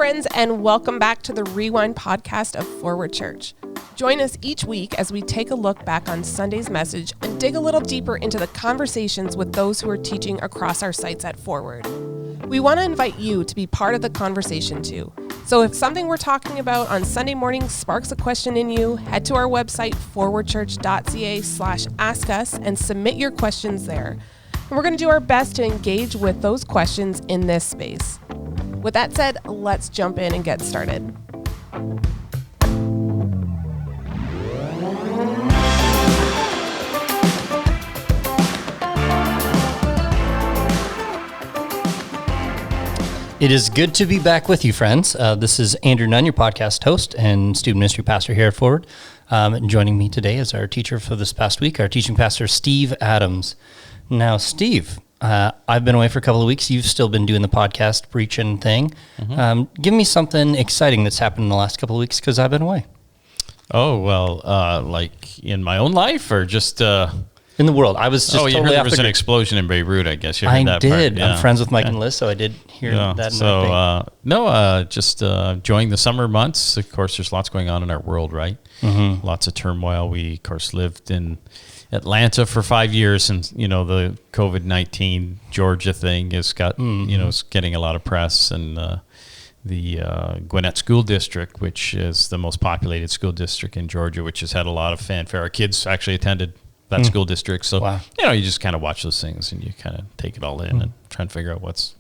friends, and welcome back to the Rewind podcast of Forward Church. Join us each week as we take a look back on Sunday's message and dig a little deeper into the conversations with those who are teaching across our sites at Forward. We want to invite you to be part of the conversation too. So if something we're talking about on Sunday morning sparks a question in you, head to our website, forwardchurch.ca/askus, and submit your questions there. And we're going to do our best to engage with those questions in this space. With that said, let's jump in and get started. It is good to be back with you, friends. This is Andrew Nunn, your podcast host and student ministry pastor here at Forward. And joining me today is our teacher for this past week, our teaching pastor, Steve Adams. Now, Steve, I've been away for a couple of weeks. You've still been doing the podcast preaching thing. Mm-hmm. Give me something exciting that's happened in the last couple of weeks because I've been away. Oh, well, like in my own life or just... In the world. I was just you totally heard there was an explosion in Beirut, I guess. You heard I that did. part. Yeah. I'm friends with Mike and Liz, so I did hear that. So, just enjoying the summer months. Of course, there's lots going on in our world, right? Mm-hmm. Lots of turmoil. We, of course, lived in Atlanta for 5 years, and, the COVID-19 Georgia thing has got, it's getting a lot of press, and the Gwinnett School District, which is the most populated school district in Georgia, which has had a lot of fanfare. Our kids actually attended that school district. So, wow. You just kind of watch those things and you kind of take it all in and try and figure out what's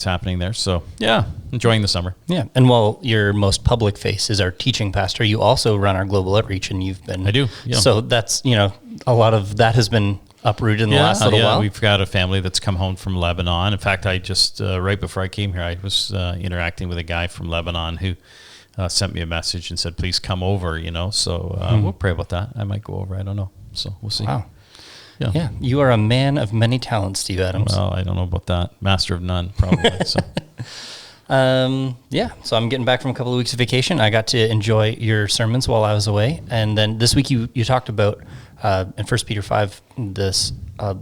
happening there. So, yeah, enjoying the summer. Yeah. And while your most public face is our teaching pastor, you also run our global outreach, and you've been... I do. Yeah. So that's, a lot of that has been uprooted in the last little while. We've got a family that's come home from Lebanon. In fact, I just, right before I came here, I was interacting with a guy from Lebanon who sent me a message and said, please come over, So we'll pray about that. I might go over. I don't know. So we'll see. Wow. Yeah. You are a man of many talents, Steve Adams. Well, I don't know about that. Master of none, probably. So. So I'm getting back from a couple of weeks of vacation. I got to enjoy your sermons while I was away. And then this week you talked about, in 1 Peter 5, this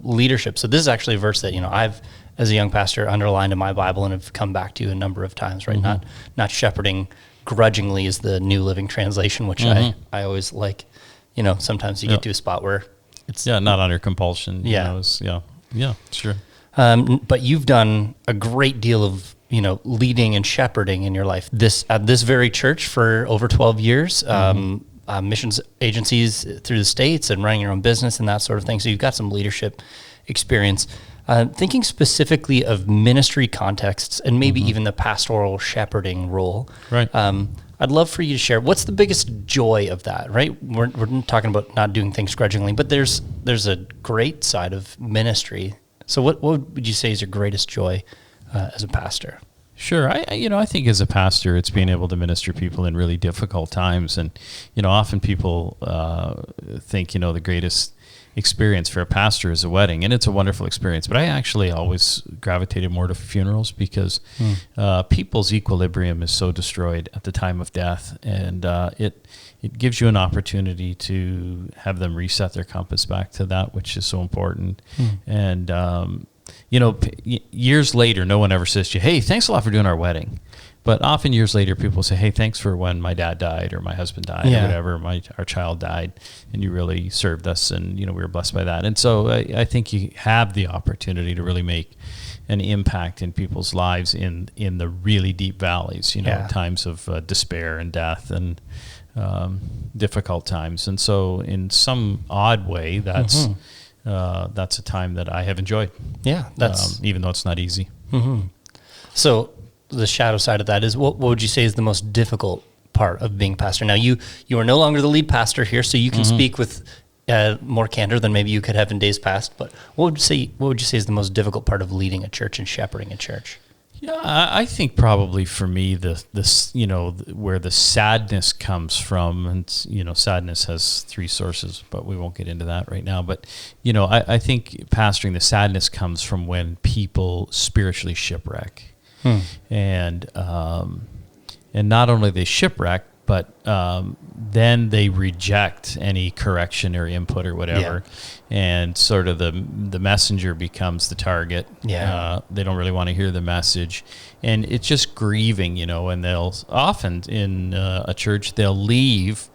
leadership. So this is actually a verse that, I've, as a young pastor, underlined in my Bible and have come back to a number of times, right? Mm-hmm. Not shepherding grudgingly is the New Living Translation, which I always like. Sometimes you get to a spot where it's... Yeah, not under compulsion. Yeah. Sure. But you've done a great deal of, leading and shepherding in your life. At this very church for over 12 years, missions agencies through the States and running your own business and that sort of thing. So you've got some leadership experience. Thinking specifically of ministry contexts and maybe even the pastoral shepherding role. Right. I'd love for you to share, what's the biggest joy of that, right? We're talking about not doing things grudgingly, but there's a great side of ministry. So what would you say is your greatest joy as a pastor? Sure. I think as a pastor, it's being able to minister people in really difficult times. And, often people think, the greatest experience for a pastor is a wedding, and it's a wonderful experience. But I actually always gravitated more to funerals because people's equilibrium is so destroyed at the time of death, and it gives you an opportunity to have them reset their compass back to that which is so important. And years later, no one ever says to you, "Hey, thanks a lot for doing our wedding." But often years later, people say, "Hey, thanks for when my dad died or my husband died or whatever, our child died, and you really served us, and we were blessed by that." And so I think you have the opportunity to really make an impact in people's lives in the really deep valleys, times of despair and death and difficult times. And so in some odd way, that's a time that I have enjoyed. Yeah, that's even though it's not easy. Mm-hmm. So the shadow side of that is, what would you say is the most difficult part of being pastor? Now, you are no longer the lead pastor here, so you can speak with more candor than maybe you could have in days past. But what would you say is the most difficult part of leading a church and shepherding a church? Yeah, I think probably for me where the sadness comes from, and sadness has three sources, but we won't get into that right now. But I think pastoring, the sadness comes from when people spiritually shipwreck. And not only they shipwreck, but then they reject any correction or input or whatever, and sort of the messenger becomes the target. They don't really want to hear the message, and it's just grieving, and they'll often in a church, they'll leave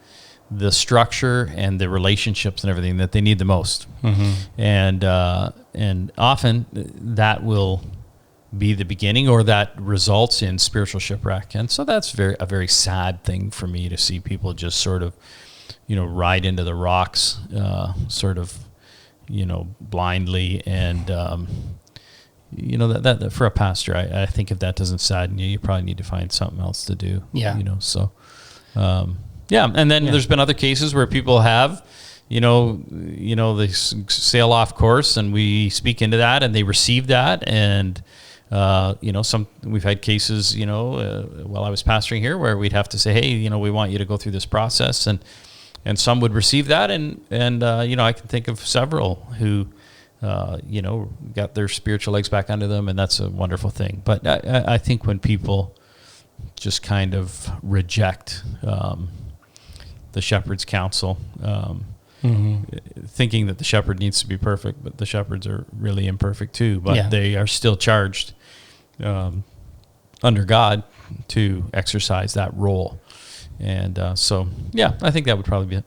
the structure and the relationships and everything that they need the most. And often that will be the beginning, or that results in spiritual shipwreck. And so that's a very sad thing for me to see people just sort of, ride into the rocks, sort of, blindly. And, that for a pastor, I think if that doesn't sadden you, you probably need to find something else to do. So, and then there's been other cases where people have, they sail off course, and we speak into that, and they receive that. And, we've had cases, while I was pastoring here, where we'd have to say, hey, we want you to go through this process, and some would receive that. And I can think of several who, got their spiritual legs back under them, and that's a wonderful thing. But I think when people just kind of reject, the shepherd's counsel, thinking that the shepherd needs to be perfect, but the shepherds are really imperfect too, but they are still charged under God to exercise that role. And I think that would probably be it.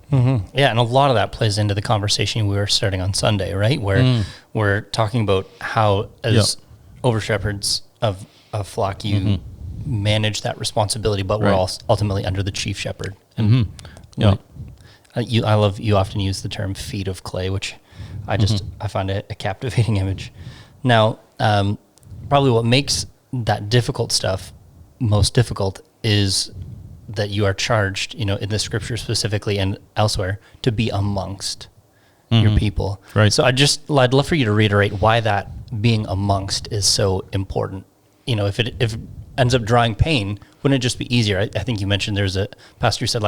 Yeah, and a lot of that plays into the conversation we were starting on Sunday, right? Where we're talking about how, as over-shepherds of a flock, you manage that responsibility, but we're all ultimately under the chief shepherd. And I love, you often use the term feet of clay, which I find a captivating image. Now, probably what makes that difficult stuff most difficult is that you are charged, in the scripture specifically and elsewhere, to be amongst your people. Right. So I'd love for you to reiterate why that being amongst is so important. If it ends up drawing pain, wouldn't it just be easier? I think you mentioned there's a pastor who said,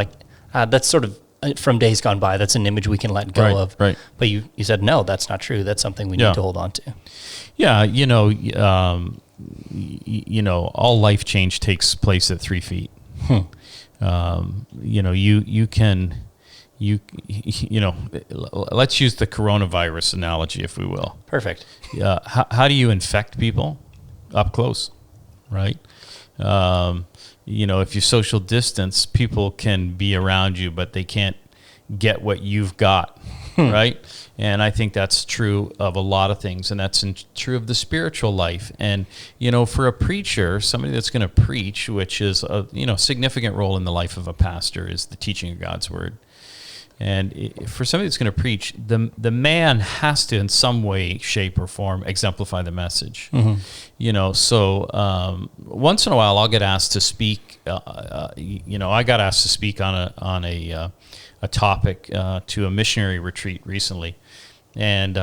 that's sort of from days gone by. That's an image we can let go of. Right. But you said, no, that's not true. That's something we need to hold on to. Yeah. All life change takes place at 3 feet. Let's use the coronavirus analogy, if we will. Perfect. How do you infect people? Up close, right? If you social distance, people can be around you, but they can't get what you've got, right? And I think that's true of a lot of things, and that's true of the spiritual life. And, for a preacher, somebody that's going to preach, which is a, significant role in the life of a pastor, is the teaching of God's word. And for somebody that's going to preach, the man has to, in some way, shape, or form, exemplify the message. So once in a while, I'll get asked to speak. I got asked to speak on a topic to a missionary retreat recently, and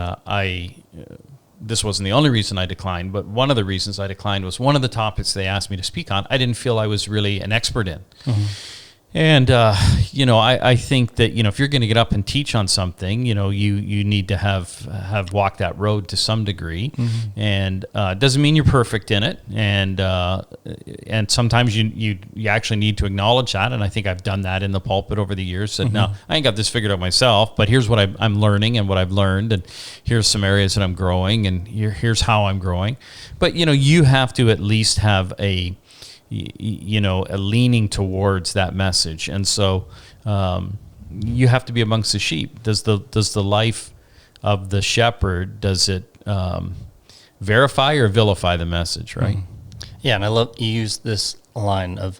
this wasn't the only reason I declined, but one of the reasons I declined was one of the topics they asked me to speak on, I didn't feel I was really an expert in. And, I think that, if you're going to get up and teach on something, you need to have walked that road to some degree. And it doesn't mean you're perfect in it. And sometimes you actually need to acknowledge that. And I think I've done that in the pulpit over the years. Said, no, I ain't got this figured out myself, but here's what I'm learning and what I've learned. And here's some areas that I'm growing, and here's how I'm growing. But, you have to at least have a leaning towards that message. And so you have to be amongst the sheep. Does the life of the shepherd, does it verify or vilify the message, right? Yeah, and I love you use this line of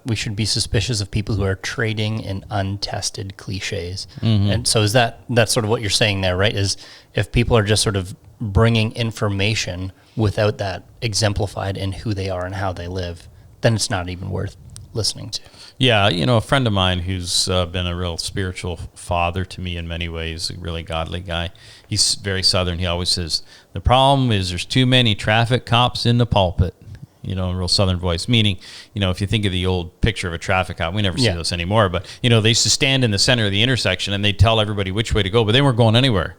we should be suspicious of people who are trading in untested cliches. And so is that's sort of what you're saying there, right? Is if people are just sort of bringing information without that exemplified in who they are and how they live, then it's not even worth listening to. Yeah, a friend of mine who's been a real spiritual father to me in many ways, a really godly guy. He's very Southern. He always says, the problem is there's too many traffic cops in the pulpit, in a real Southern voice. Meaning, if you think of the old picture of a traffic cop, we never see those anymore, but, they used to stand in the center of the intersection and they'd tell everybody which way to go, but they weren't going anywhere.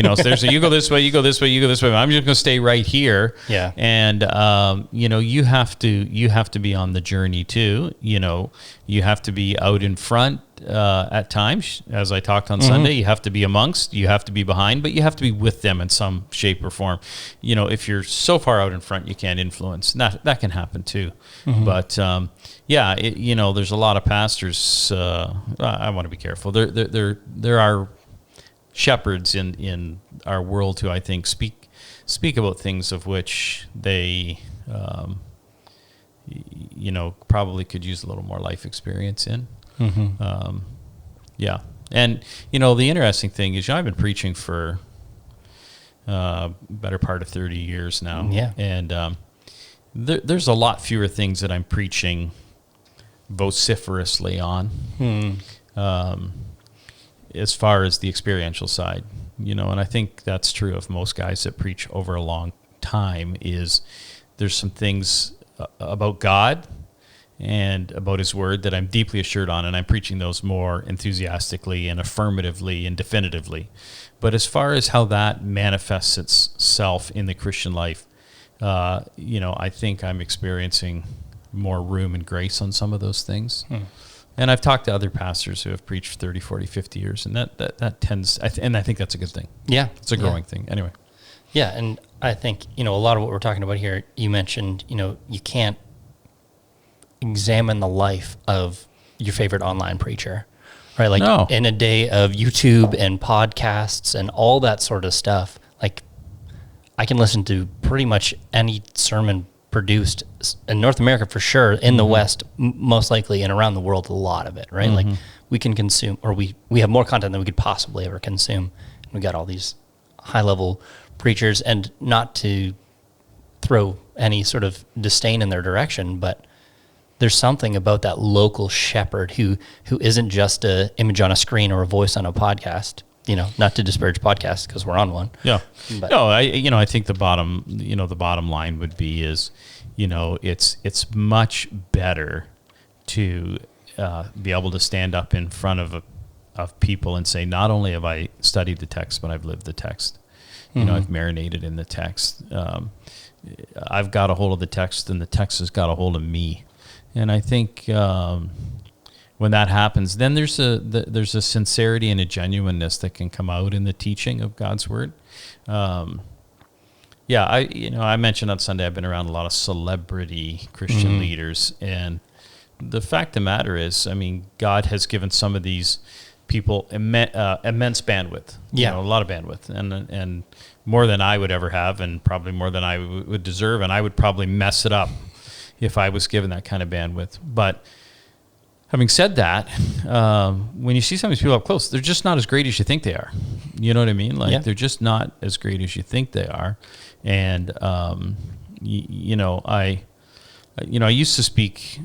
So there's you go this way, you go this way, you go this way. I'm just going to stay right here. Yeah. And you have to be on the journey too. You have to be out in front at times, as I talked on Sunday. You have to be amongst, you have to be behind, but you have to be with them in some shape or form. If you're so far out in front, you can't influence. That can happen too. But there's a lot of pastors. I want to be careful. There are shepherds in our world who I think speak about things of which they probably could use a little more life experience in. And the interesting thing is, I've been preaching for better part of 30 years now. Yeah. And there's a lot fewer things that I'm preaching vociferously on. As far as the experiential side, and I think that's true of most guys that preach over a long time, is there's some things about God and about his word that I'm deeply assured on, and I'm preaching those more enthusiastically and affirmatively and definitively. But as far as how that manifests itself in the Christian life, I think I'm experiencing more room and grace on some of those things. And I've talked to other pastors who have preached 30, 40, 50 years, and that tends, and I think that's a good thing. Yeah. It's a growing thing. Anyway. Yeah, and I think, a lot of what we're talking about here, you mentioned, you can't examine the life of your favorite online preacher, right? Like, no. In a day of YouTube and podcasts and all that sort of stuff, like, I can listen to pretty much any sermon produced in North America for sure, in the West most likely, and around the world a lot of it, right? Like, we can consume, or we have more content than we could possibly ever consume. And we got all these high level preachers, and not to throw any sort of disdain in their direction, but there's something about that local shepherd who isn't just a image on a screen or a voice on a podcast. Not to disparage podcasts, because we're on one. Yeah. But, no, I think the bottom line would be is, it's much better to be able to stand up in front of people and say, not only have I studied the text, but I've lived the text. I've marinated in the text. I've got a hold of the text, and the text has got a hold of me. And I think when that happens, then there's a sincerity and a genuineness that can come out in the teaching of God's word. I mentioned on Sunday I've been around a lot of celebrity Christian leaders, and the fact of the matter is, God has given some of these people immense bandwidth. Yeah. A lot of bandwidth, and more than I would ever have, and probably more than I would deserve, and I would probably mess it up if I was given that kind of bandwidth. But having said that, when you see some of these people up close, they're just not as great as you think they are. You know what I mean? Like, they're just not as great as you think they are. And, I used to speak,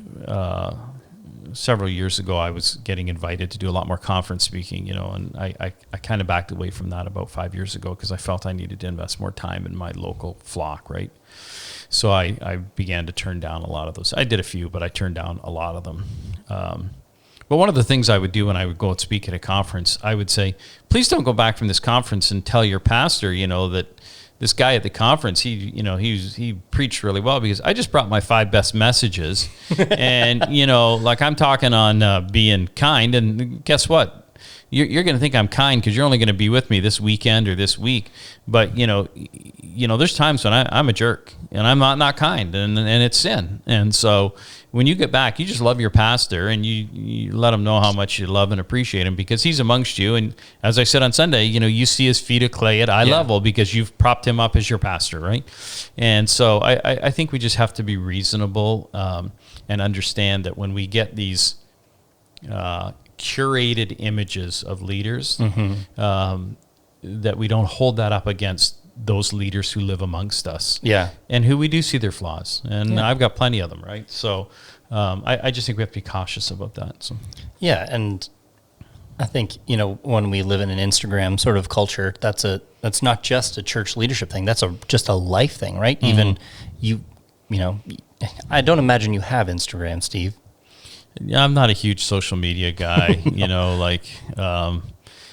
several years ago. I was getting invited to do a lot more conference speaking, and I kind of backed away from that about 5 years ago, because I felt I needed to invest more time in my local flock, right? So I began to turn down a lot of those. I did a few, but I turned down a lot of them. But one of the things I would do when I would go and speak at a conference, I would say, please don't go back from this conference and tell your pastor, that this guy at the conference, he preached really well, because I just brought my 5 best messages. And, I'm talking on being kind. And guess what? You're going to think I'm kind because you're only going to be with me this weekend or this week. But, there's times when I'm a jerk and I'm not kind, and it's sin. And so when you get back, you just love your pastor, and you let him know how much you love and appreciate him, because he's amongst you. And as I said on Sunday, you see his feet of clay at eye level because you've propped him up as your pastor, right? And so I think we just have to be reasonable and understand that when we get these curated images of leaders, that we don't hold that up against those leaders who live amongst us, and who we do see their flaws, and I've got plenty of them, right? So I just think we have to be cautious about that. So and I think when we live in an Instagram sort of culture, that's not just a church leadership thing. That's just a life thing, right? Even I don't imagine you have Instagram, Steve. Yeah, I'm not a huge social media guy.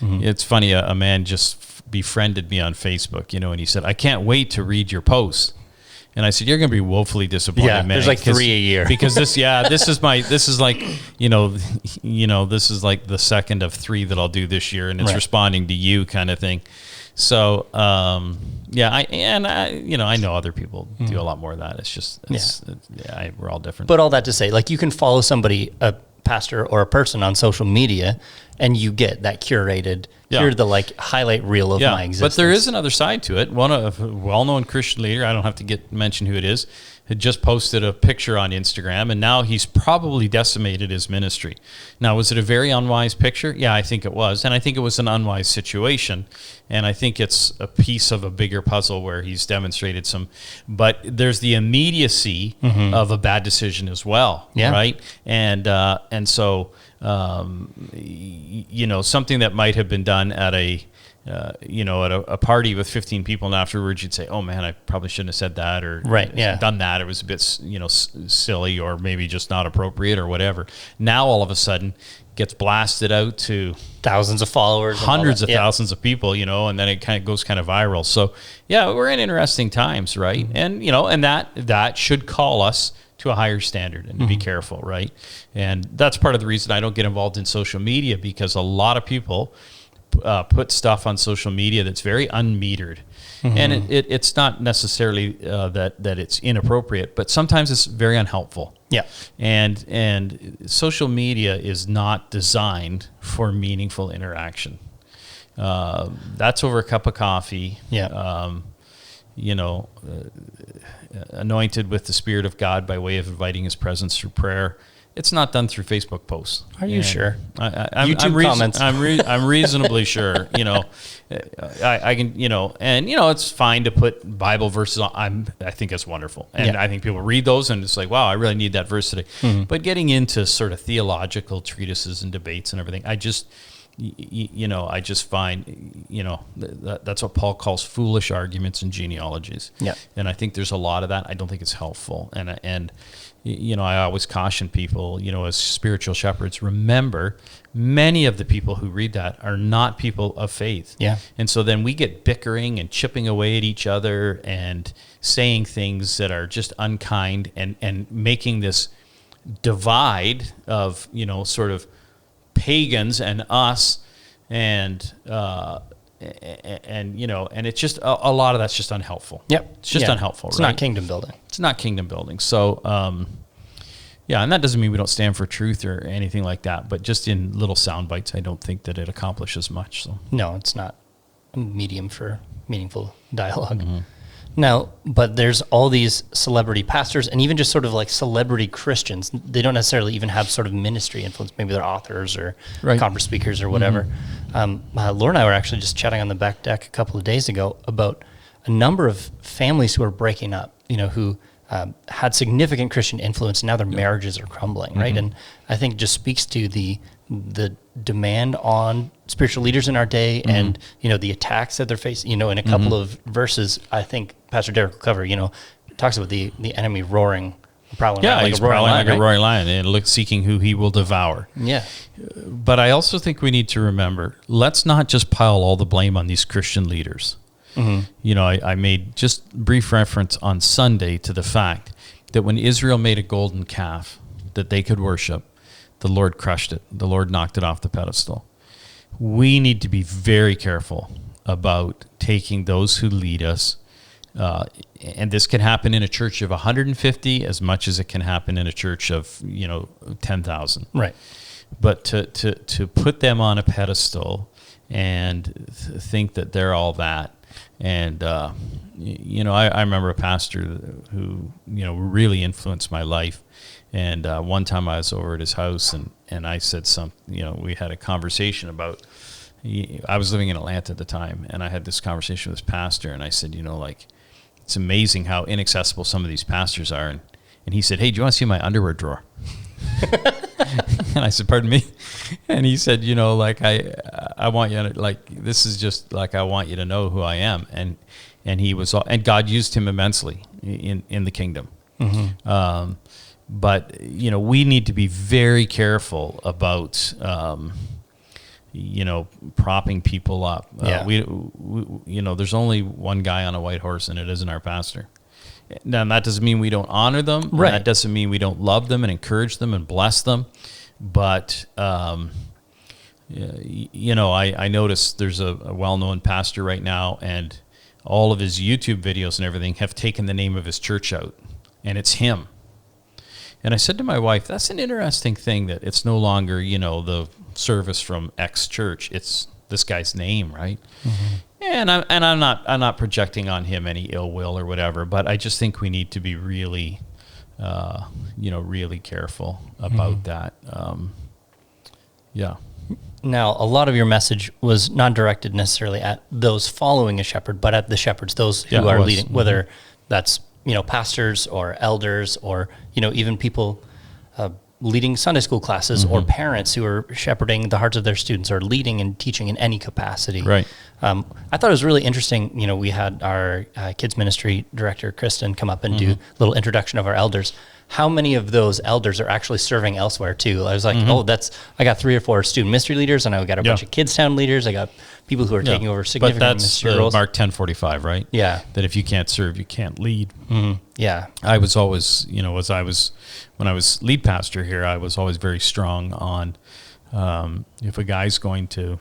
It's funny. A man just befriended me on Facebook, and he said, "I can't wait to read your posts." And I said, "You're going to be woefully disappointed, Yeah, man. there's like 3 a year. Because this is like this is like the second of 3 that I'll do this year, and it's Right. responding to you kind of thing." So, I know other people do a lot more of that. It's just, we're all different. But all that to say, like, you can follow somebody, a pastor or a person on social media, and you get that curated, here's the like highlight reel of my existence. But there is another side to it. One of a well-known Christian leader, I don't have to mention who it is, had just posted a picture on Instagram, and now he's probably decimated his ministry. Now, was it a very unwise picture? Yeah, I think it was. And I think it was an unwise situation. And I think it's a piece of a bigger puzzle where he's demonstrated but there's the immediacy of a bad decision as well, right? And so, something that might have been done at a party with 15 people, and afterwards you'd say, "Oh man, I probably shouldn't have said that," or done that. It was a bit, silly, or maybe just not appropriate, or whatever. Now all of a sudden gets blasted out to thousands of followers, hundreds of thousands of people, and then it goes kind of viral. So we're in interesting times, right? And and that should call us to a higher standard and to be careful, right? And that's part of the reason I don't get involved in social media, because a lot of people put stuff on social media that's very unmetered, and it's not necessarily that it's inappropriate, but sometimes it's very unhelpful. Yeah, and social media is not designed for meaningful interaction. That's over a cup of coffee. Yeah. Anointed with the Spirit of God by way of inviting His presence through prayer. It's not done through Facebook posts. Are you sure? YouTube comments. I'm reasonably sure. I can. It's fine to put Bible verses on. I think it's wonderful, and I think people read those and it's like, wow, I really need that verse today. But getting into sort of theological treatises and debates and everything, I just find, that's what Paul calls foolish arguments and genealogies. Yeah. And I think there's a lot of that. I don't think it's helpful. And I always caution people, as spiritual shepherds, remember, many of the people who read that are not people of faith. Yeah. And so then we get bickering and chipping away at each other and saying things that are just unkind and making this divide of, sort of pagans and us, and it's just a lot of that's just unhelpful. Yep. It's just unhelpful. It's right? not kingdom building. It's not kingdom building. So, and that doesn't mean we don't stand for truth or anything like that, but just in little sound bites, I don't think that it accomplishes much. So no, it's not a medium for meaningful dialogue. Now, but there's all these celebrity pastors and even just sort of like celebrity Christians. They don't necessarily even have sort of ministry influence. Maybe they're authors or conference speakers or whatever. Laura and I were actually just chatting on the back deck a couple of days ago about a number of families who are breaking up, who had significant Christian influence, and now their marriages are crumbling, right? And I think it just speaks to the demand on spiritual leaders in our day, and the attacks that they're facing. In a couple of verses, I think Pastor Derek will cover. Talks about the enemy roaring, prowling around he's prowling like a roaring lion, and seeking who he will devour. Yeah, but I also think we need to remember, let's not just pile all the blame on these Christian leaders. I made just brief reference on Sunday to the fact that when Israel made a golden calf that they could worship, the Lord crushed it. The Lord knocked it off the pedestal. We need to be very careful about taking those who lead us, and this can happen in a church of 150 as much as it can happen in a church of 10,000. Right. But to put them on a pedestal and think that they're all that. And, I remember a pastor who, really influenced my life. And one time I was over at his house and I said we had a conversation about, I was living in Atlanta at the time, and I had this conversation with this pastor, and I said, it's amazing how inaccessible some of these pastors are. And he said, "Hey, do you want to see my underwear drawer?" And I said, "Pardon me?" And he said, I want you to, this is just I want you to know who I am. And he was, and God used him immensely in the kingdom. But we need to be very careful about propping people up. Yeah. We, there's only one guy on a white horse, and it isn't our pastor. Now, that doesn't mean we don't honor them. Right. That doesn't mean we don't love them and encourage them and bless them. But, I noticed there's a well-known pastor right now, and all of his YouTube videos and everything have taken the name of his church out, and it's him. And I said to my wife, that's an interesting thing, that it's no longer, the service from X church. It's this guy's name, right? Mm-hmm. And I'm not projecting on him any ill will or whatever, but I just think we need to be really, really careful about that. Yeah. Now, a lot of your message was not directed necessarily at those following a shepherd, but at the shepherds, those who are leading, whether that's, pastors or elders or, even people leading Sunday school classes or parents who are shepherding the hearts of their students or leading and teaching in any capacity. Right. I thought it was really interesting. We had our kids ministry director, Kristen, come up and do a little introduction of our elders. How many of those elders are actually serving elsewhere too? I was like, I got 3 or 4 student ministry leaders, and I got a bunch of Kids Town leaders. I got people who are taking over significant ministry roles. Mark 10:45, right? Yeah. That if you can't serve, you can't lead. Mm-hmm. Yeah. I was always, when I was lead pastor here, I was always very strong on if a guy's going to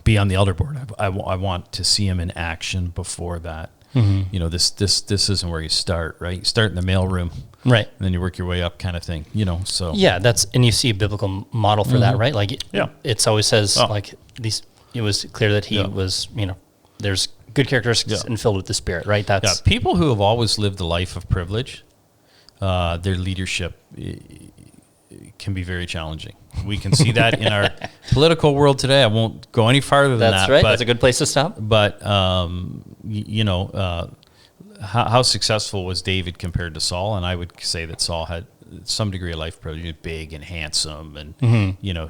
be on the elder board, I want to see him in action before that. Mm-hmm. This isn't where you start, right? You start in the mailroom, right? And then you work your way up, kind of thing. So yeah, and you see a biblical model for that, right? Like, it's always says these. It was clear that he was, there's good characteristics and filled with the Spirit, right? That's people who have always lived a life of privilege. Their leadership can be very challenging. We can see that in our political world today. I won't go any farther than that. That's right. That's a good place to stop. But, how successful was David compared to Saul? And I would say that Saul had some degree of life privilege. He was big and handsome, and,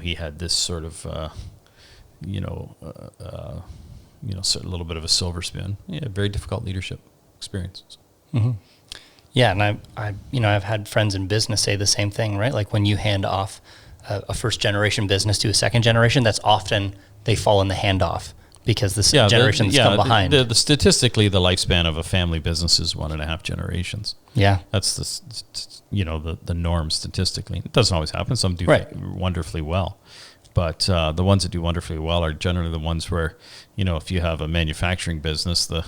he had this sort of, a little bit of a silver spoon. Yeah, very difficult leadership experiences. Mm-hmm. Yeah, and I've had friends in business say the same thing, right? Like when you hand off a first generation business to a second generation, that's often they fall in the handoff because the generations come behind. The statistically, the lifespan of a family business is 1.5 generations. Yeah, that's the norm statistically. It doesn't always happen. Some do wonderfully well, but the ones that do wonderfully well are generally the ones where, if you have a manufacturing business, the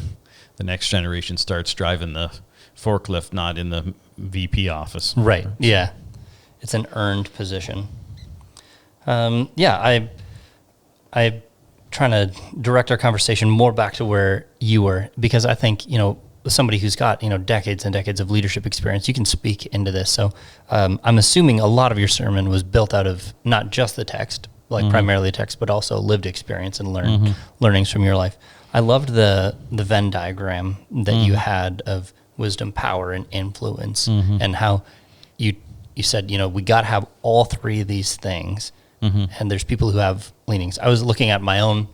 next generation starts driving the forklift, not in the VP office. Right. Yeah. It's an earned position. I'm trying to direct our conversation more back to where you were, because I think, somebody who's got, decades and decades of leadership experience, you can speak into this. So I'm assuming a lot of your sermon was built out of not just the text, like primarily the text, but also lived experience and learnings from your life. I loved the Venn diagram that you had of wisdom, power, and influence, and how you said, we got to have all 3 of these things, and there's people who have leanings. I was looking at my own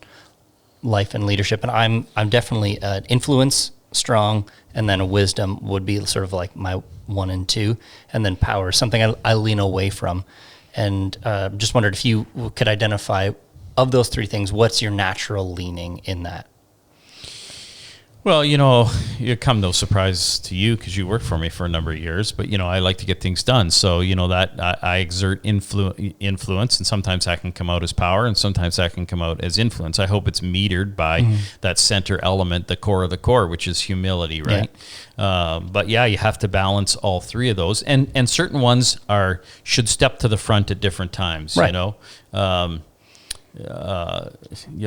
life and leadership, and I'm definitely an influence strong, and then a wisdom would be sort of like my 1 and 2, and then power, something I lean away from, and just wondered if you could identify, of those 3 things, what's your natural leaning in that? Well, it come no surprise to you because you worked for me for a number of years, but, I like to get things done. So, that I exert influence, and sometimes that can come out as power, and sometimes that can come out as influence. I hope it's metered by that center element, the core of the core, which is humility, right? Yeah. But you have to balance all 3 of those, and certain ones should step to the front at different times, right.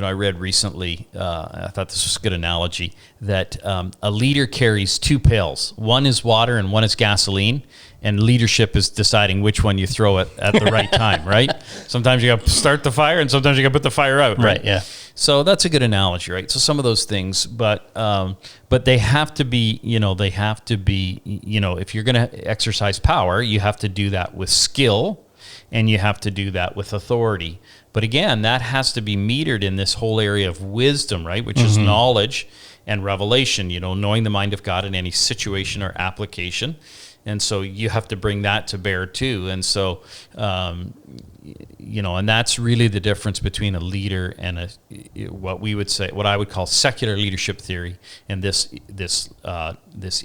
I read recently, I thought this was a good analogy, that a leader carries 2 pails. One is water and one is gasoline, and leadership is deciding which one you throw at the right time, right? Sometimes you got to start the fire, and sometimes you got to put the fire out, right? Yeah. So that's a good analogy, right? So some of those things, but they have to be, if you're going to exercise power, you have to do that with skill, and you have to do that with authority. But again, that has to be metered in this whole area of wisdom, right? Which is knowledge and revelation, knowing the mind of God in any situation or application. And so you have to bring that to bear too. And so, and that's really the difference between a leader and what I would call secular leadership theory, and this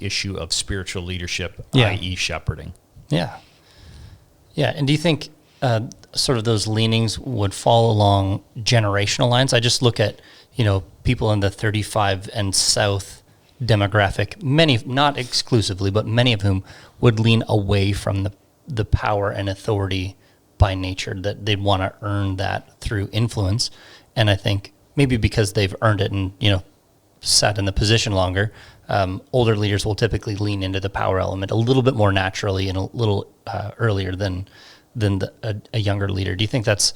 issue of spiritual leadership, i.e. shepherding. Yeah. Yeah. And do you think sort of those leanings would fall along generational lines? I just look at, people in the 35 and south demographic, many, not exclusively, but many of whom would lean away from the power and authority by nature, that they'd want to earn that through influence. And I think maybe because they've earned it and, sat in the position longer, older leaders will typically lean into the power element a little bit more naturally and a little earlier than a younger leader. Do you think that's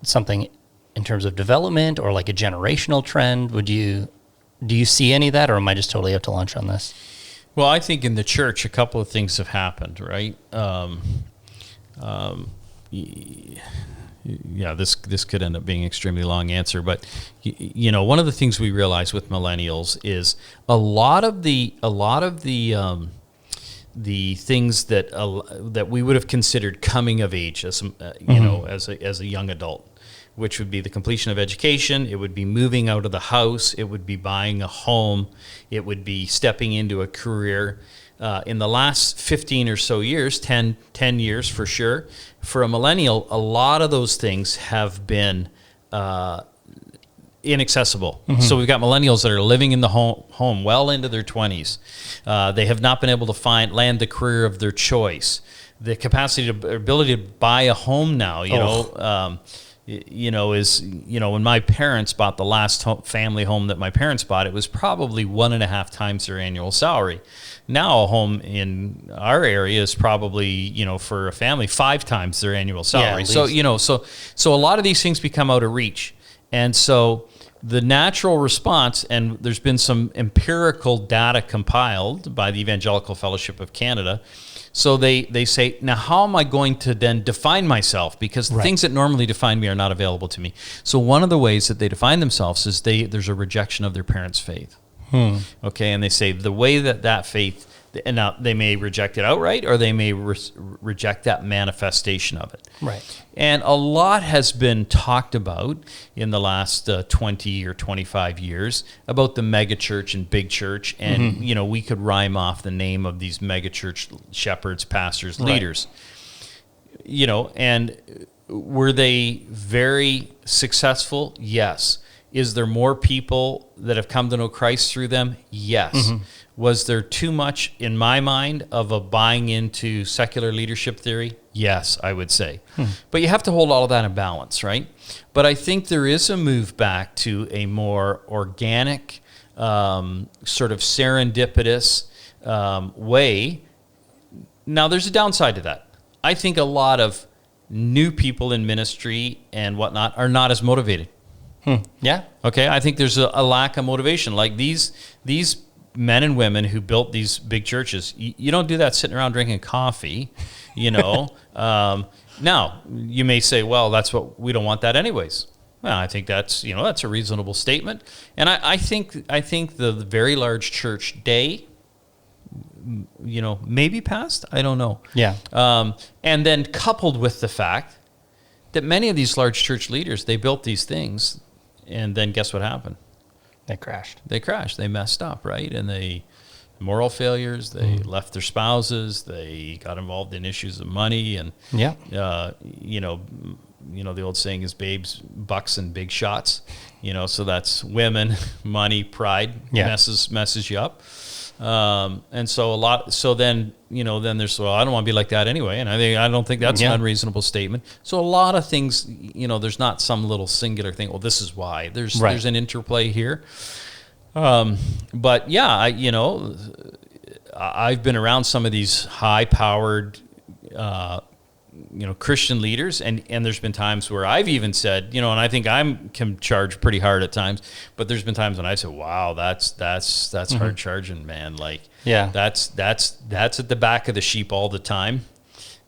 something in terms of development or like a generational trend? Do you see any of that, or am I just totally out to lunch on this? Well, I think in the church, a couple of things have happened, right? This could end up being an extremely long answer, but one of the things we realize with millennials is a lot of the things that we would have considered coming of age as as a young adult, which would be the completion of education, it would be moving out of the house, it would be buying a home, it would be stepping into a career. In the last 15 or so years, 10 years for sure, for a millennial, a lot of those things have been inaccessible. Mm-hmm. So we've got millennials that are living in the home well into their 20s. They have not been able to land the career of their choice. The ability to buy a home now, when my parents bought the last family home that my parents bought, it was probably 1.5 times their annual salary. Now a home in our area is probably, for a family, 5 times their annual salary. So a lot of these things become out of reach. And so the natural response, and there's been some empirical data compiled by the Evangelical Fellowship of Canada. So they say, now how am I going to then define myself? Because the things that normally define me are not available to me. So one of the ways that they define themselves is there's a rejection of their parents' faith. Okay, and they say the way that faith, and now they may reject it outright, or they may reject that manifestation of it. Right. And a lot has been talked about in the last 20 or 25 years about the mega church and big church. And, we could rhyme off the name of these mega church shepherds, pastors, leaders. And were they very successful? Yes. Is there more people that have come to know Christ through them? Yes. Mm-hmm. Was there too much, in my mind, of a buying into secular leadership theory? Yes, I would say. But you have to hold all of that in balance, right? But I think there is a move back to a more organic, sort of serendipitous way. Now, there's a downside to that. I think a lot of new people in ministry and whatnot are not as motivated. Yeah. Okay. I think there's a lack of motivation. Like these men and women who built these big churches, you don't do that sitting around drinking coffee, Now you may say, well, we don't want that anyways. Well, I think that's a reasonable statement. And I think the very large church day, maybe past, I don't know. Yeah. And then coupled with the fact that many of these large church leaders, they built these things, and then guess what happened? They crashed. They messed up, right? And moral failures, they left their spouses, they got involved in issues of money, and the old saying is babes, bucks, and big shots. So that's women, money, pride messes you up. And so then there's, well, I don't want to be like that anyway. And I don't think that's an unreasonable statement. So a lot of things, there's not some little singular thing. Well, this is why there's an interplay here. But yeah, I've been around some of these high powered, Christian leaders, and there's been times where I've even said, and I think can charge pretty hard at times, but there's been times when I said, wow, that's hard charging, man. Like, that's at the back of the sheep all the time,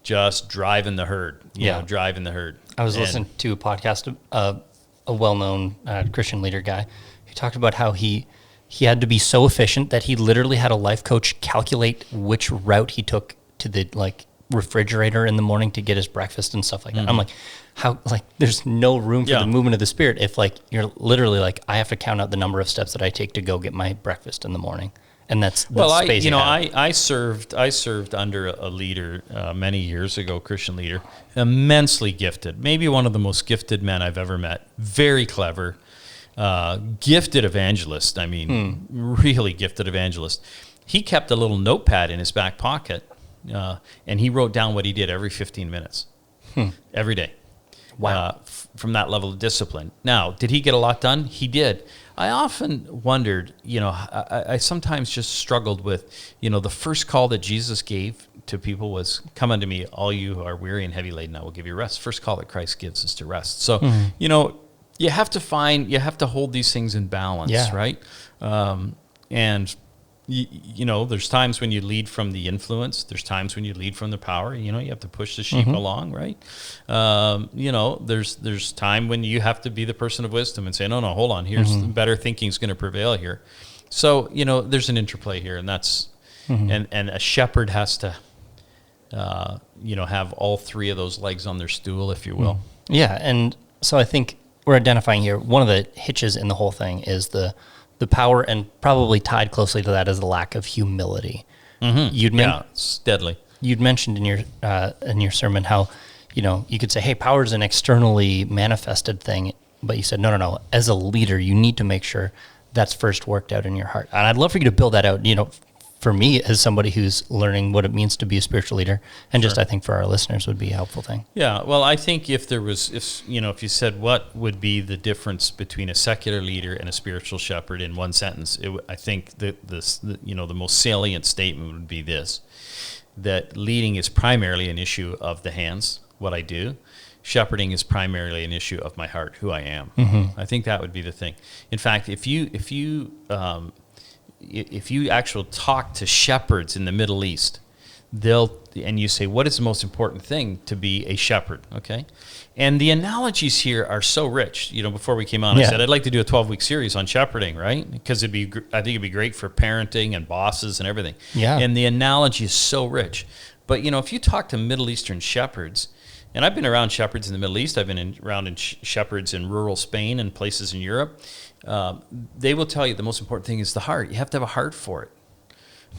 just driving the herd, driving the herd. I was listening to a podcast, a well-known Christian leader guy. He talked about how he had to be so efficient that he literally had a life coach calculate which route he took to the refrigerator in the morning to get his breakfast and stuff like that. I'm like, how like there's no room for Yeah. the movement of the Spirit if like you're literally like I have to count out the number of steps that I take to go get my breakfast in the morning, and that's the Well, space have. I served under a leader many years ago, Christian leader, immensely gifted, maybe one of the most gifted men I've ever met. Very clever, gifted evangelist. I mean, really gifted evangelist. He kept a little notepad in his back pocket, and he wrote down what he did every 15 minutes, every day. Wow. From that level of discipline. Now, did he get a lot done? He did. I often wondered, I sometimes just struggled with, the first call that Jesus gave to people was, come unto me, all you who are weary and heavy laden, I will give you rest. First call that Christ gives is to rest. So, you have to hold these things in balance, Yeah. right? And there's times when you lead from the influence. There's times when you lead from the power. You have to push the sheep along, right? There's time when you have to be the person of wisdom and say, no, hold on. Here's better thinking is going to prevail here. So there's an interplay here, and that's and a shepherd has to have all three of those legs on their stool, if you will. Yeah, and so I think we're identifying here one of the hitches in the whole thing is the power, and probably tied closely to that is the lack of humility. It's deadly. You'd mentioned in your sermon how, you could say, hey, power is an externally manifested thing, but you said, no. As a leader, you need to make sure that's first worked out in your heart. And I'd love for you to build that out, for me as somebody who's learning what it means to be a spiritual leader, and just I think for our listeners would be a helpful thing. Yeah, well, I think if you said what would be the difference between a secular leader and a spiritual shepherd in one sentence, I think that the most salient statement would be this: that leading is primarily an issue of the hands, what I do. Shepherding is primarily an issue of my heart, who I am. I think that would be the thing. In fact, if you actually talk to shepherds in the Middle East, and you say, what is the most important thing to be a shepherd? Okay. And the analogies here are so rich. Before we came on, I said, I'd like to do a 12-week series on shepherding, right? Because I think it'd be great for parenting and bosses and everything. Yeah. And the analogy is so rich. But, if you talk to Middle Eastern shepherds, and I've been around shepherds in the Middle East, I've been around shepherds in rural Spain and places in Europe, they will tell you the most important thing is the heart. You have to have a heart for it.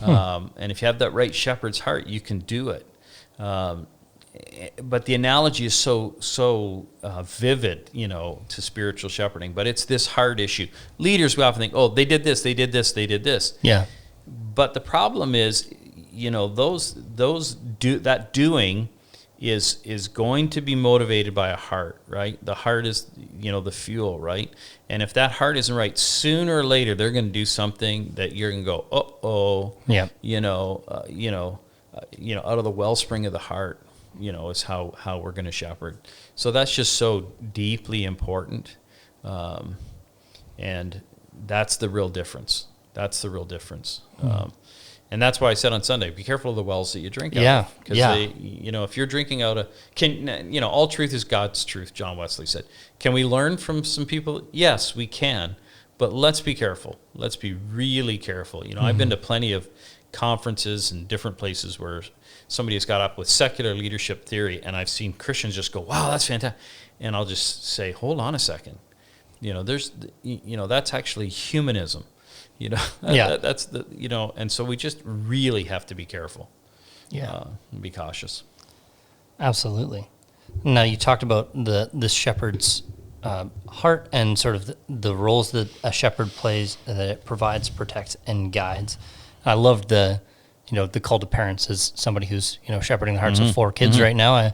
And if you have that right shepherd's heart, you can do it. But the analogy is so vivid, to spiritual shepherding. But it's this heart issue. Leaders, we often think, oh, they did this, they did this, they did this. Yeah. But the problem is, that doing is going to be motivated by a heart, right? The heart is, the fuel, right? And if that heart isn't right, sooner or later they're going to do something that you're going to go, yeah, out of the wellspring of the heart, is how we're going to shepherd. So that's just so deeply important, and that's the real difference. And that's why I said on Sunday, be careful of the wells that you drink out of. Because if you're drinking out of, all truth is God's truth, John Wesley said. Can we learn from some people? Yes, we can. But let's be careful. Let's be really careful. I've been to plenty of conferences and different places where somebody has got up with secular leadership theory, and I've seen Christians just go, wow, that's fantastic. And I'll just say, hold on a second. That's actually humanism. That's the, and so we just really have to be careful. Yeah. And be cautious. Absolutely. Now, you talked about the shepherd's heart and sort of the roles that a shepherd plays, that it provides, protects, and guides. I loved the call to parents as somebody who's, shepherding the hearts of 4 kids right now.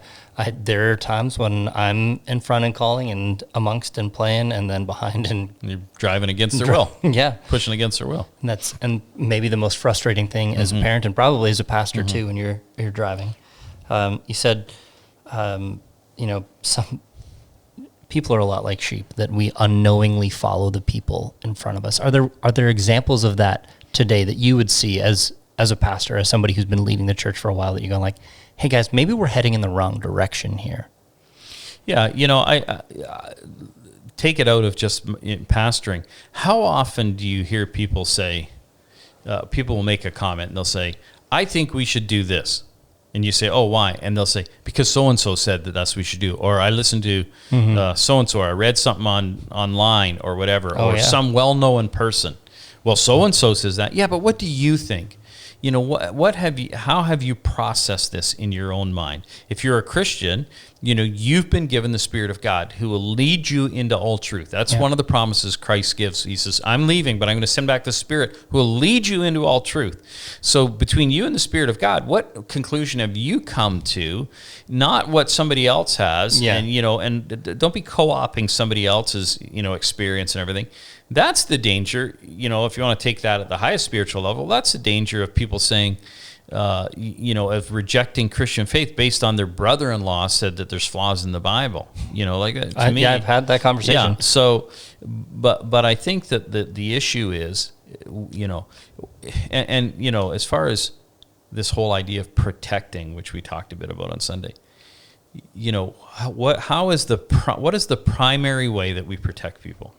There are times when I'm in front and calling and amongst and playing, and then behind and you're driving against their will. Yeah. Pushing against their will. And maybe the most frustrating thing as a parent, and probably as a pastor too, when you're driving. You said, some people are a lot like sheep, that we unknowingly follow the people in front of us. Are there examples of that today that you would see as a pastor, as somebody who's been leading the church for a while, that you're going like, hey guys, maybe we're heading in the wrong direction here? Yeah, I take it out of just pastoring. How often do you hear people say, people will make a comment and they'll say, I think we should do this. And you say, oh, why? And they'll say, because so-and-so said that that's what we should do. Or I listened to so-and-so, or I read something online or whatever, or some well-known person. Well, so-and-so says that. Yeah, but what do you think? You know, how have you processed this in your own mind? If you're a Christian, you know, you've been given the Spirit of God who will lead you into all truth. That's one of the promises Christ gives. He says, I'm leaving, but I'm going to send back the Spirit who will lead you into all truth. So between you and the Spirit of God, what conclusion have you come to? Not what somebody else has. Yeah. And, you know, and don't be co-opting somebody else's, you know, experience and everything. That's the danger, you know, if you want to take that at the highest spiritual level, that's the danger of people saying, you know, of rejecting Christian faith based on their brother-in-law said that there's flaws in the Bible, you know, like to me. Yeah, I've had that conversation. Yeah, so, but I think that the issue is, you know, and, you know, as far as this whole idea of protecting, which we talked a bit about on Sunday, you know, what is the primary way that we protect people?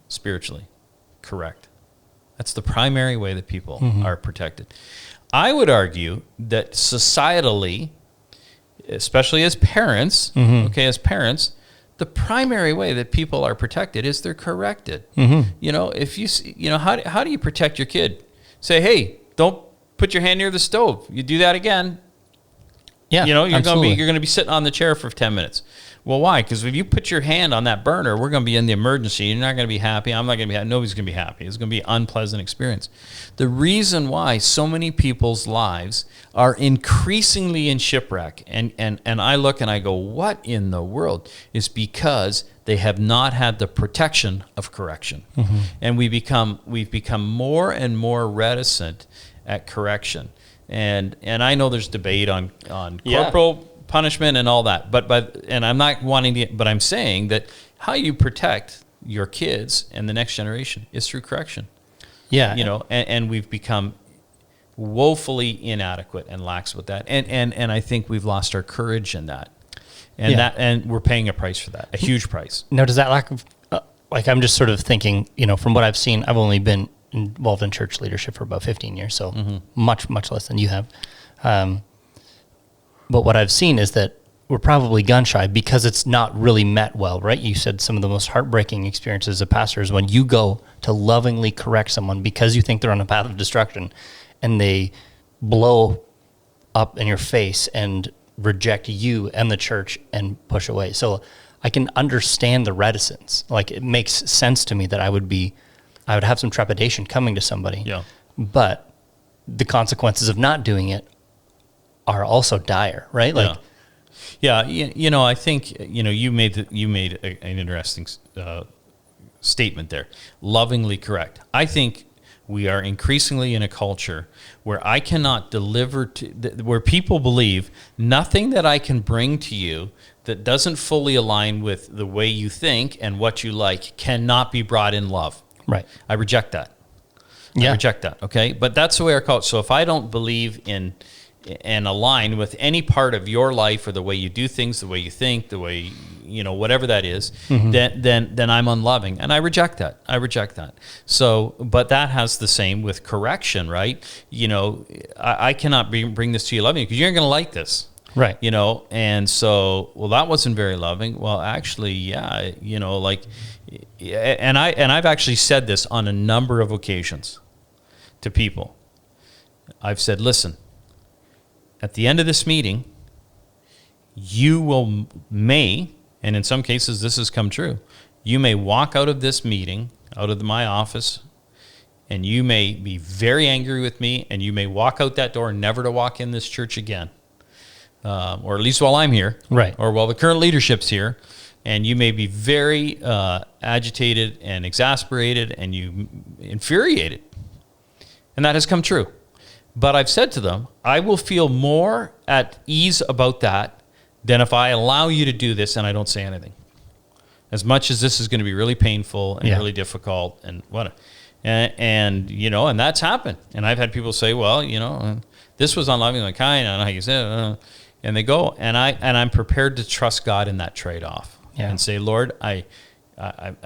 Spiritually, correct. That's the primary way that people are protected. I would argue that societally, especially as parents, as parents, the primary way that people are protected is they're corrected. You know, if you know, how do you protect your kid? Say, hey, don't put your hand near the stove. You do that again, you know, you're going to be sitting on the chair for 10 minutes. Well, why? Because if you put your hand on that burner, we're going to be in the emergency. You're not going to be happy. I'm not going to be happy. Nobody's going to be happy. It's going to be an unpleasant experience. The reason why so many people's lives are increasingly in shipwreck, and I look and I go, what in the world? Is because they have not had the protection of correction. And we've become more and more reticent at correction. And I know there's debate on corporal punishment and all that, and I'm not wanting to, but I'm saying that how you protect your kids and the next generation is through correction. Yeah, you know, and we've become woefully inadequate and lax with that, and I think we've lost our courage in that, and we're paying a price for that, a huge price. Now, does that lack of like, I'm just sort of thinking, you know, from what I've seen, I've only been involved in church leadership for about 15 years, so much less than you have. But what I've seen is that we're probably gun shy because it's not really met well, right? You said some of the most heartbreaking experiences as a pastor is when you go to lovingly correct someone because you think they're on a path of destruction and they blow up in your face and reject you and the church and push away. So I can understand the reticence. Like, it makes sense to me that I would have some trepidation coming to somebody. Yeah. But the consequences of not doing it are also dire, right? Like, yeah. You know, I think, you know, you made an interesting statement there. Lovingly correct. I think we are increasingly in a culture where I cannot deliver where people believe nothing that I can bring to you that doesn't fully align with the way you think and what you like cannot be brought in love. Right. I reject that. I reject that. Okay. But that's the way our culture. So if I don't believe in and align with any part of your life or the way you do things, the way you think, the way, you know, whatever that is, then I'm unloving. And I reject that. So, but that has the same with correction, right? You know, I cannot bring this to you loving because you're going to like this. Right. You know, and so, well, that wasn't very loving. Well, actually, yeah, you know, like, and I've actually said this on a number of occasions to people. I've said, listen, at the end of this meeting, you may, and in some cases this has come true, you may walk out of this meeting, out of my office, and you may be very angry with me, and you may walk out that door never to walk in this church again, or at least while I'm here, right, or while the current leadership's here, and you may be very agitated and exasperated and you infuriated, and that has come true. But I've said to them, I will feel more at ease about that than if I allow you to do this and I don't say anything. As much as this is going to be really painful and really difficult and what, and you know, and that's happened. And I've had people say, well, you know, this was unloving, like, I don't know how you said it, and they go, and I'm prepared to trust God in that trade-off and say, Lord,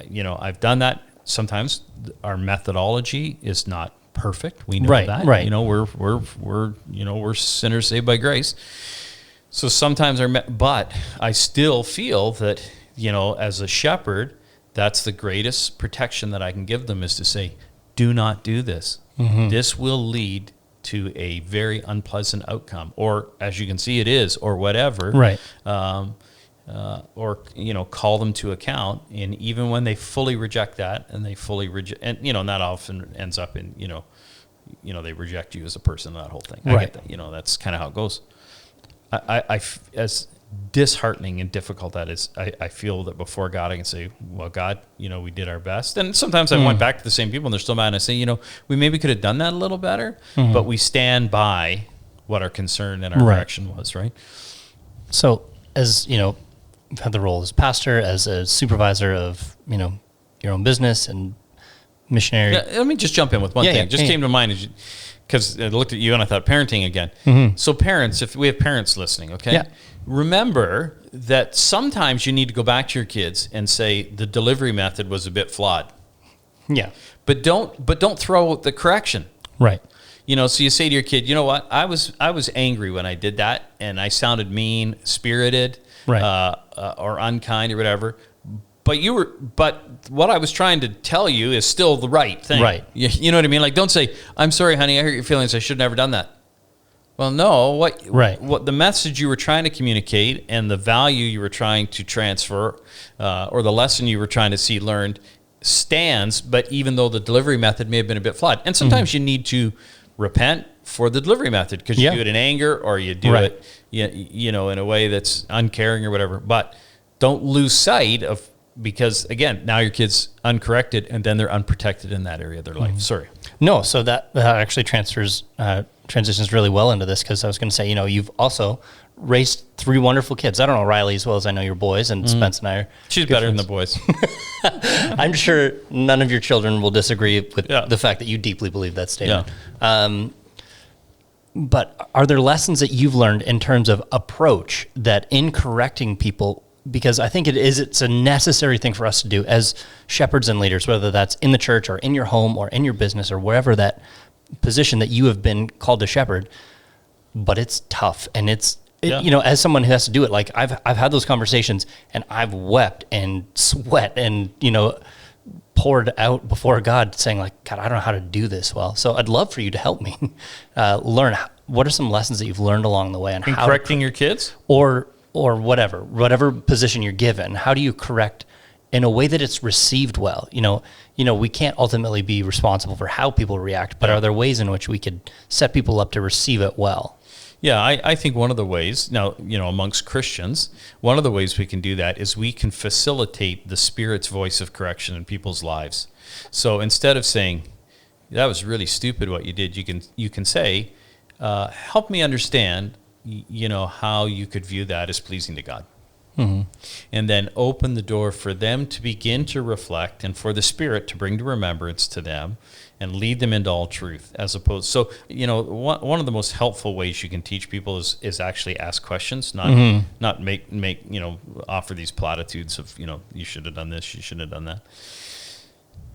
you know, I've done that. Sometimes our methodology is not perfect. We know Right, that. right. You know, we're sinners saved by grace. So sometimes but I still feel that, you know, as a shepherd, that's the greatest protection that I can give them, is to say, do not do this. Mm-hmm. This will lead to a very unpleasant outcome, or as you can see, it is, or whatever. Right. Or, you know, call them to account. And even when they fully reject that, and they fully reject, and, you know, that often ends up in, you know, they reject you as a person, that whole thing. I Right. get that. You know, that's kind of how it goes. As disheartening and difficult that is, I feel that before God, I can say, well, God, you know, we did our best. And sometimes I went back to the same people and they're still mad, and I say, you know, we maybe could have done that a little better, but we stand by what our concern and our Right. direction was, right? So, as you know, you've had the role as pastor, as a supervisor of, you know, your own business and missionary. Yeah, let me just jump in with one Yeah, thing. yeah, Just yeah. came to mind because I looked at you and I thought parenting again. So parents, if we have parents listening, okay, Yeah. remember that sometimes you need to go back to your kids and say the delivery method was a bit flawed, Yeah. but don't throw out the correction. Right. You know, so you say to your kid, you know what, I was angry when I did that, and I sounded mean spirited, Right. or unkind or whatever. But what I was trying to tell you is still the right thing. Right. You know what I mean? Like, don't say, I'm sorry, honey, I hurt your feelings, I should have never done that. Well, no, what the message you were trying to communicate and the value you were trying to transfer, or the lesson you were trying to see learned, stands, but even though the delivery method may have been a bit flawed. And sometimes you need to repent for the delivery method, because you Yeah. do it in anger, or you do Right. it, you know, in a way that's uncaring or whatever. But don't lose sight of, because again, now your kid's uncorrected, and then they're unprotected in that area of their life. Sorry. No, so that actually transitions really well into this, because I was going to say, you know, you've also raised 3 wonderful kids. I don't know Riley as well as I know your boys, and Spence and I are. She's good better than friends. the boys. I'm sure none of your children will disagree with Yeah. the fact that you deeply believe that statement. But are there lessons that you've learned in terms of approach that in correcting people, because I think it's a necessary thing for us to do as shepherds and leaders, whether that's in the church or in your home or in your business or wherever that position that you have been called to shepherd, but it's tough. And you know, as someone who has to do it, like I've had those conversations and I've wept and sweat and, you know, poured out before God saying like, God, I don't know how to do this well. So I'd love for you to help me learn. What are some lessons that you've learned along the way on In how correcting your kids? or whatever position you're given? How do you correct in a way that it's received well? You know, we can't ultimately be responsible for how people react, but are there ways in which we could set people up to receive it well? Yeah, I think one of the ways, now, you know, amongst Christians, one of the ways we can do that is we can facilitate the Spirit's voice of correction in people's lives. So instead of saying, that was really stupid what you did, you can say, help me understand, you know, how you could view that as pleasing to God. Mm-hmm. And then open the door for them to begin to reflect, and for the Spirit to bring to remembrance to them and lead them into all truth, as opposed. So, you know, one of the most helpful ways you can teach people is actually ask questions, not make you know, offer these platitudes of, you know, you should have done this, you shouldn't have done that.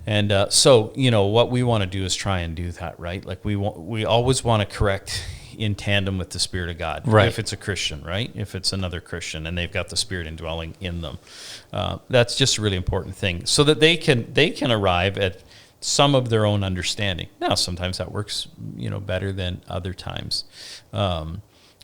And so, you know, what we want to do is try and do that, right? Like we always want to correct in tandem with the Spirit of God. Right. If it's a Christian, right? If it's another Christian and they've got the Spirit indwelling in them, that's just a really important thing, so that they can arrive at some of their own understanding. Now, sometimes that works, you know, better than other times.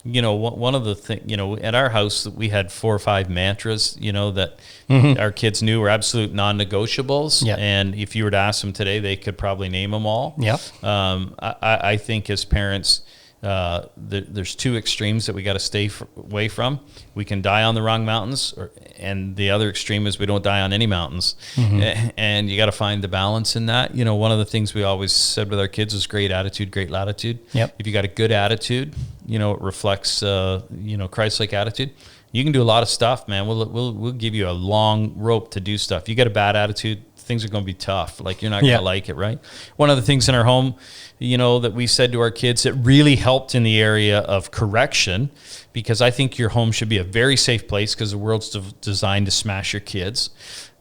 You know, one of the things, you know, at our house, we had 4 or 5 mantras, you know, that our kids knew were absolute non-negotiables. Yep. And if you were to ask them today, they could probably name them all. Yep. I think as parents, there's 2 extremes that we got to stay away from. We can die on the wrong mountains, and the other extreme is we don't die on any mountains. And you got to find the balance in that. You know, one of the things we always said with our kids is great attitude, great latitude. Yep. If you got a good attitude, you know, it reflects, you know, Christ-like attitude. You can do a lot of stuff, man. We'll give you a long rope to do stuff. You got a bad attitude, things are going to be tough. Like, you're not going to like it, right? One of the things in our home, you know, that we said to our kids that really helped in the area of correction, because I think your home should be a very safe place, because the world's designed to smash your kids.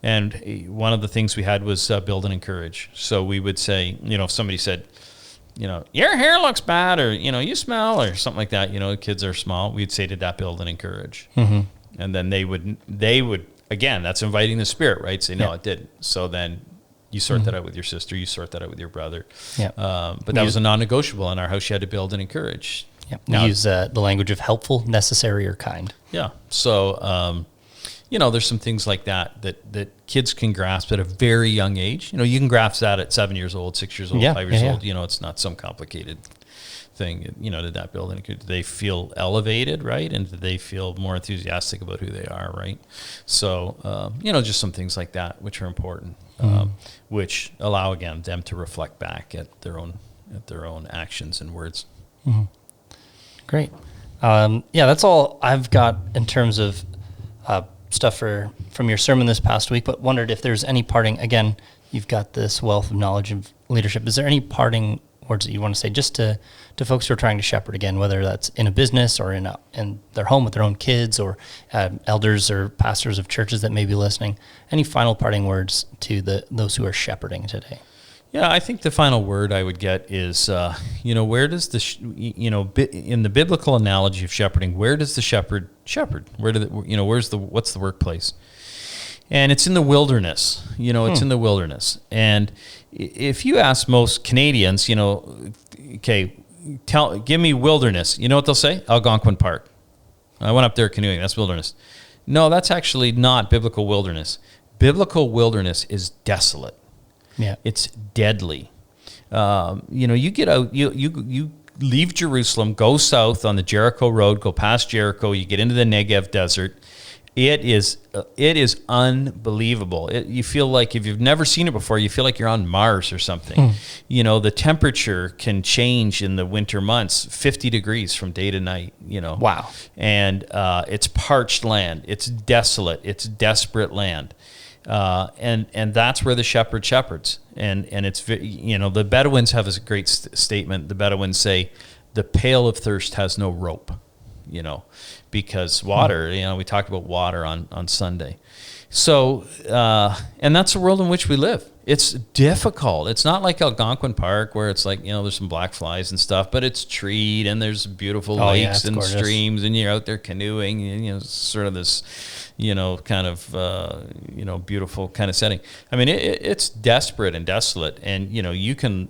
And one of the things we had was build and encourage. So we would say, you know, if somebody said, your hair looks bad, or, you smell, or something like that. Kids are small. We'd say, did that build and encourage? Mm-hmm. And then they would, again, that's inviting the Spirit, right? Say, no, it didn't. So then you sort that out with your sister. You sort that out with your brother. Yeah. But that was a non-negotiable in our house. You had to build and encourage. Yeah. We use the language of helpful, necessary, or kind. Yeah. So, there's some things like that kids can grasp at a very young age. You can grasp that at 7 years old, 6 years old, 5 years old. It's not some complicated thing. Did that build and do they feel elevated, right? And do they feel more enthusiastic about who they are, right? So, just some things like that, which are important, which allow, again, them to reflect back at their own actions and words. Mm-hmm. Great. That's all I've got in terms of stuff from your sermon this past week, but wondered if there's any parting, again, you've got this wealth of knowledge of leadership. Is there any parting words that you want to say just to folks who are trying to shepherd, again, whether that's in a business or in their home with their own kids, or elders or pastors of churches that may be listening? Any final parting words to those who are shepherding today? Yeah, I think the final word I would get is, where does in the biblical analogy of shepherding, where does the shepherd shepherd? What's the workplace? And it's in the wilderness. It's in the wilderness. And if you ask most Canadians, okay, give me wilderness. You know what they'll say? Algonquin Park. I went up there canoeing. That's wilderness. No, that's actually not biblical wilderness. Biblical wilderness is desolate. Yeah, it's deadly. You get out, you leave Jerusalem, go south on the Jericho road, go past Jericho, you get into the Negev desert. It is unbelievable. You feel like, if you've never seen it before, you feel like you're on Mars or something. The temperature can change in the winter months, 50 degrees from day to night. Wow. And it's parched land. It's desolate. It's desperate land. And that's where the shepherd shepherds. And it's, the Bedouins have a great statement. The Bedouins say, the pail of thirst has no rope, because water, we talked about water on Sunday. So, and that's the world in which we live. It's difficult. It's not like Algonquin Park where it's like, there's some black flies and stuff, but it's treed and there's beautiful lakes and gorgeous streams, and you're out there canoeing, and, sort of this, kind of, beautiful kind of setting. I mean, it's desperate and desolate, and, you can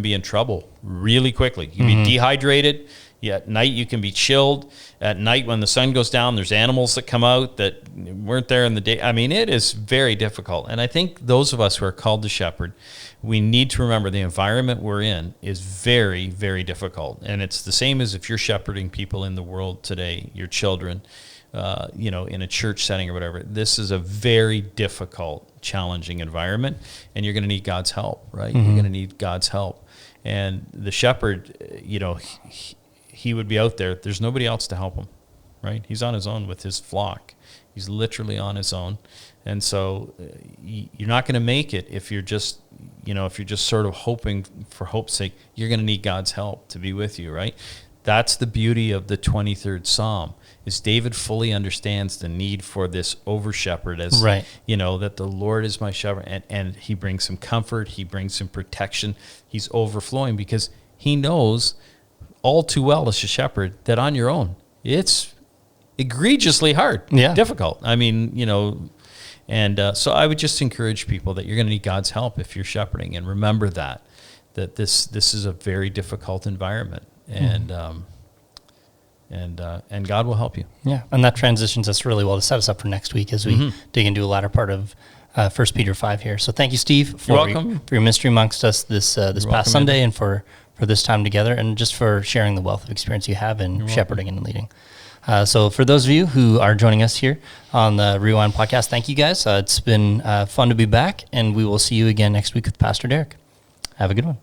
be in trouble really quickly. You can be dehydrated. Yeah, at night you can be chilled. At night when the sun goes down, there's animals that come out that weren't there in the day. I mean, it is very difficult. And I think those of us who are called to shepherd, we need to remember the environment we're in is very, very difficult. And it's the same as if you're shepherding people in the world today, your children, in a church setting or whatever. This is a very difficult, challenging environment, and you're going to need God's help, right? You're going to need God's help. And the shepherd, he would be out there. There's nobody else to help him, right? He's on his own with his flock. He's literally on his own. And so you're not going to make it if you're just, if you're just sort of hoping for hope's sake. You're going to need God's help to be with you, right? That's the beauty of the 23rd Psalm, is David fully understands the need for this over-shepherd as, right. That the Lord is my shepherd, and he brings some comfort, he brings some protection. He's overflowing because he knows all too well as a shepherd that on your own, it's egregiously hard, difficult. I mean, so I would just encourage people that you're going to need God's help if you're shepherding, and remember that this is a very difficult environment, and God will help you. Yeah, and that transitions us really well to set us up for next week as we dig into a latter part of 1 Peter 5 here. So thank you, Steve, for your ministry amongst us this past Sunday, and for this time together, and just for sharing the wealth of experience you have in shepherding and leading. So for those of you who are joining us here on the Rewind podcast, thank you guys. It's been fun to be back, and we will see you again next week with Pastor Derek. Have a good one.